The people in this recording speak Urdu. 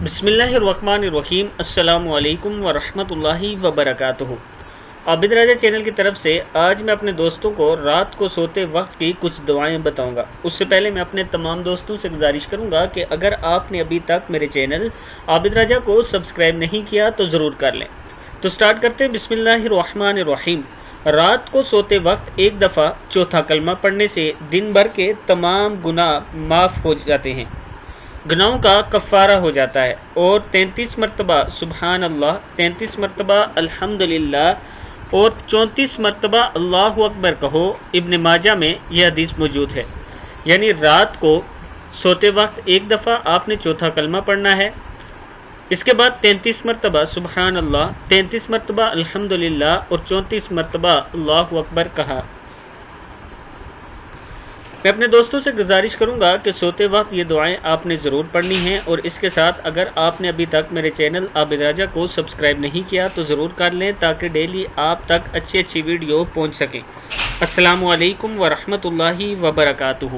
بسم اللہ الرحمن الرحیم۔ السلام علیکم ورحمۃ اللہ وبرکاتہ۔ عابد راجہ چینل کی طرف سے آج میں اپنے دوستوں کو رات کو سوتے وقت کی کچھ دعائیں بتاؤں گا۔ اس سے پہلے میں اپنے تمام دوستوں سے گزارش کروں گا کہ اگر آپ نے ابھی تک میرے چینل عابد راجہ کو سبسکرائب نہیں کیا تو ضرور کر لیں۔ تو سٹارٹ کرتے ہیں۔ بسم اللہ الرحمن الرحیم۔ رات کو سوتے وقت ایک دفعہ چوتھا کلمہ پڑھنے سے دن بھر کے تمام گناہ معاف ہو جاتے ہیں، گناہوں کا کفارہ ہو جاتا ہے، اور 33 مرتبہ سبحان اللہ، 33 مرتبہ الحمدللہ اور 34 مرتبہ اللہ اکبر کہو۔ ابن ماجہ میں یہ حدیث موجود ہے، یعنی رات کو سوتے وقت ایک دفعہ آپ نے چوتھا کلمہ پڑھنا ہے، اس کے بعد 33 مرتبہ سبحان اللہ، 33 مرتبہ الحمدللہ اور 34 مرتبہ اللہ اکبر کہا۔ میں اپنے دوستوں سے گزارش کروں گا کہ سوتے وقت یہ دعائیں آپ نے ضرور پڑھنی ہیں، اور اس کے ساتھ اگر آپ نے ابھی تک میرے چینل عابد راجہ کو سبسکرائب نہیں کیا تو ضرور کر لیں، تاکہ ڈیلی آپ تک اچھی ویڈیو پہنچ سکیں۔ السلام علیکم ورحمۃ اللہ وبرکاتہ۔